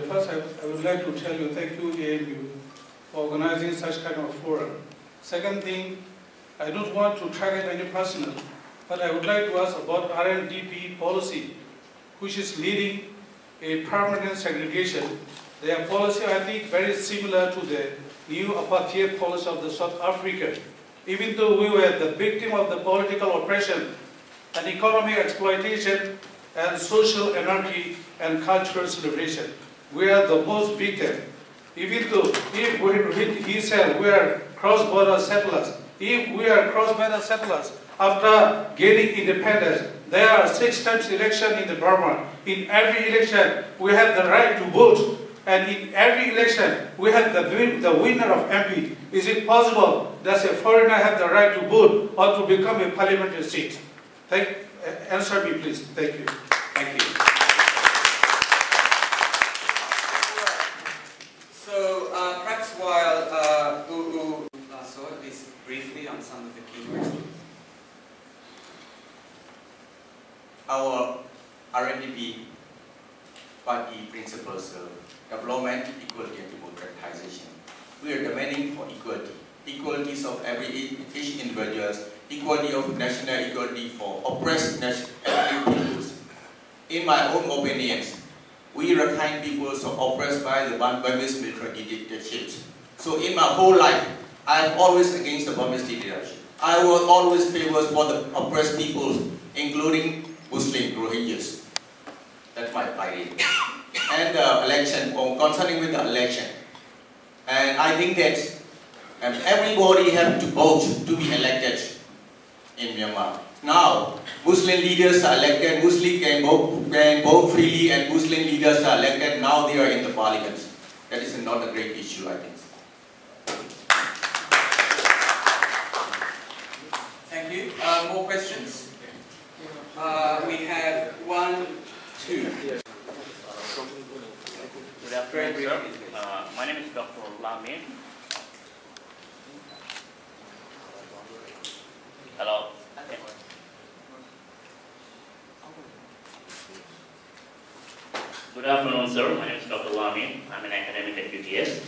First, I would like to tell you thank you, AMU, for organizing such kind of forum. Second thing, I don't want to target any person, but I would like to ask about RNDP policy, which is leading a permanent segregation. Their policy, I think, very similar to the new apartheid policy of the South Africa. Even though we were the victim of the political oppression and economic exploitation and social anarchy and cultural celebration, we are the most victim. Even though if he said we are cross-border settlers, if we are cross-border settlers, after gaining independence, there are 6 times election in the Burma. In every election, we have the right to vote. And in every election, we have the winner of MP. Is it possible that a foreigner have the right to vote or to become a parliamentary seat? Answer me, please. Thank you. Thank you. So perhaps while Oo Hla Sa is briefly on some of the key words. Our RNDP party principles of development, equality and democratization. We are demanding for equality. Equalities of each individual, equality of national equality for oppressed ethnic peoples. In my own opinions, we Rakhine peoples are oppressed by the Burmese military dictatorships. So in my whole life, I am always against the Burmese dictatorship. I was always favors for the oppressed peoples, including Muslim Rohingyas. That's my idea. And the election, concerning with the election, and I think that everybody has to vote to be elected in Myanmar. Now, Muslim leaders are elected, Muslims can vote freely, and Muslim leaders are elected. Now they are in the parliament. That is not a great issue, I think. Thank you. More questions? We have 1, 2. Good afternoon, sir. My name is Dr. Lam. Hello. Okay. Good afternoon, sir. My name is Dr. Lami. I'm an academic at UTS.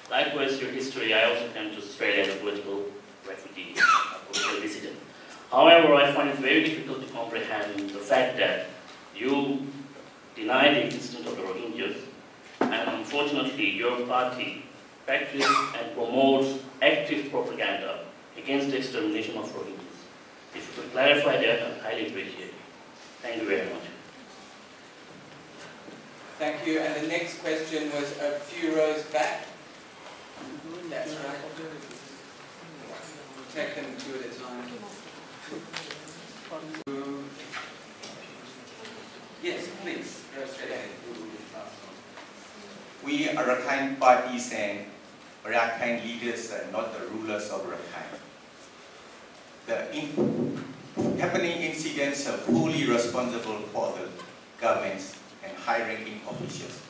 Likewise, your history, I also came to Australia as a political refugee, a political dissident. However, I find it very difficult to comprehend the fact that you deny the existence of the Rohingyas, and unfortunately, your party practices and promotes active propaganda against the extermination of Rohingyas. If you could clarify that, I'd highly appreciate it. Thank you very much. Thank you. And the next question was a few rows back. That's right. Take them 2 at a time. Yes, please. Go straight ahead. We are Rakhine parties and Rakhine leaders are not the rulers of Rakhine. The happening incidents are fully responsible for the governments and high-ranking officials.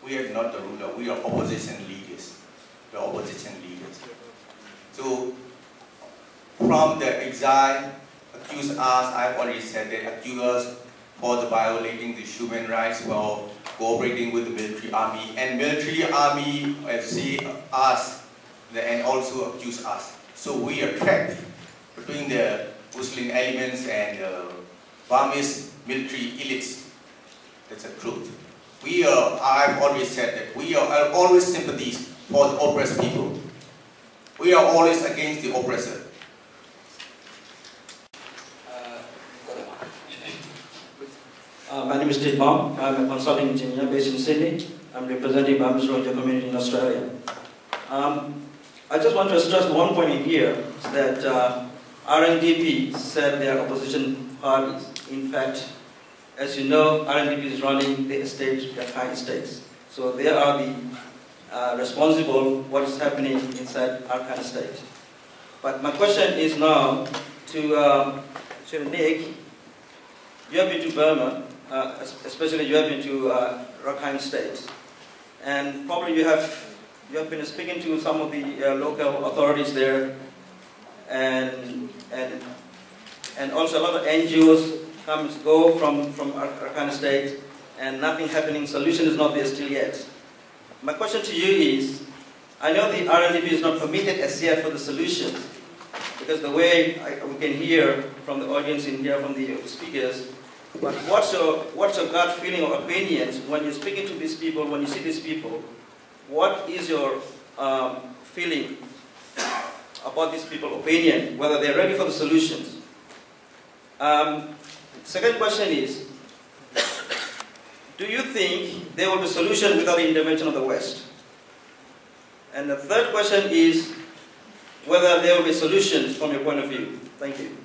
We are not the ruler, we are opposition leaders. The opposition leaders. So, from the exile, accuse us, I've already said that, accuse us for the violating the human rights while cooperating with the military army. And military army see us and also accuse us. So we are trapped between the Muslim elements and Burmese military elites. That's the truth. I've always said that we are always sympathies for the oppressed people. We are always against the oppressor. My name is Dit Bom. I'm a consulting engineer based in Sydney. I'm representing Burmese Rohingya community in Australia. I just want to stress one point in here, that RNDP said they are opposition parties. In fact, as you know, RNDP is running the estate, the Rakhine states. So they are the responsible what is happening inside Rakhine state. But my question is now to Nick. You have been to Burma, especially you have been to Rakhine state, and probably you have been speaking to some of the local authorities there, and also a lot of NGOs come and go from Rakhine state, and nothing happening. Solution is not there still yet. my question to you is, I know the RNDP is not permitted as yet for the solutions, because the way we can hear from the audience and hear from the speakers, but what's your gut feeling or opinions when you're speaking to these people, when you see these people, what is your feeling about these people's opinion, whether they're ready for the solutions? Second question is, do you think there will be a solution without the intervention of the West? And the third question is whether there will be solutions from your point of view. Thank you.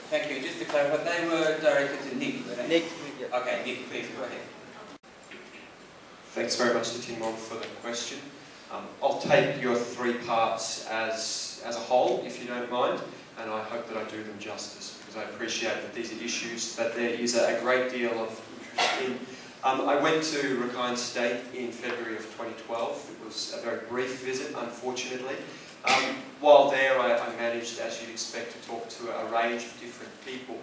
Thank you. Just to clarify, they were directed to Nick, were they? Nick, yeah. Okay, Nick, please go ahead. Thanks very much to Tim Wong for the question. I'll take your three parts as a whole, if you don't mind, and I hope that I do them justice, because I appreciate that these are issues that there is a great deal of interest in. I went to Rakhine State in February of 2012. It was a very brief visit, unfortunately. While there, I managed, as you'd expect, to talk to a range of different people.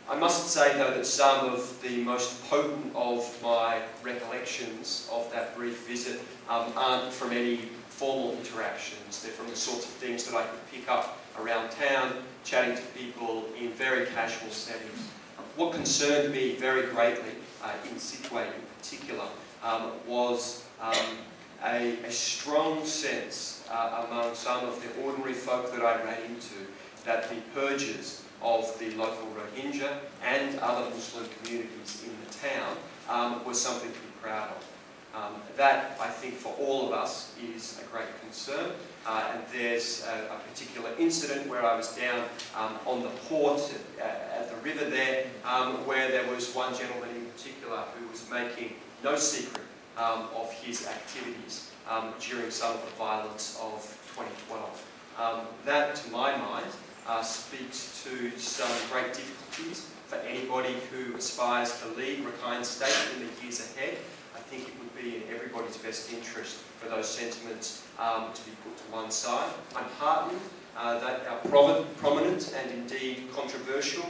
I must say, though, that some of the most potent of my recollections of that brief visit aren't from any formal interactions. They're from the sorts of things that I could pick up around town, chatting to people in very casual settings. What concerned me very greatly in Sittwe in particular was a strong sense among some of the ordinary folk that I ran into that the purges of the local Rohingya and other Muslim communities in the town was something to be proud of. That, I think, for all of us is a great concern. And there's a particular incident where I was down on the port at the river there, where there was one gentleman in particular who was making no secret of his activities during some of the violence of 2012. That, to my mind, speaks to some great difficulties for anybody who aspires to lead Rakhine State in the years ahead. I think it would be in everybody's best interest for those sentiments to be put to one side. I'm heartened that our prominent and indeed controversial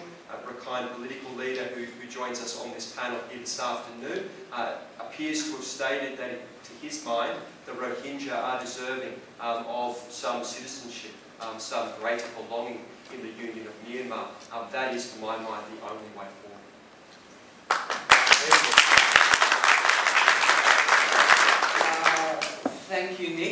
Rakhine political leader who joins us on this panel here this afternoon appears to have stated that, to his mind, the Rohingya are deserving of some citizenship, some greater belonging in the Union of Myanmar. That is, to my mind, the only way forward. Thank you, Nick.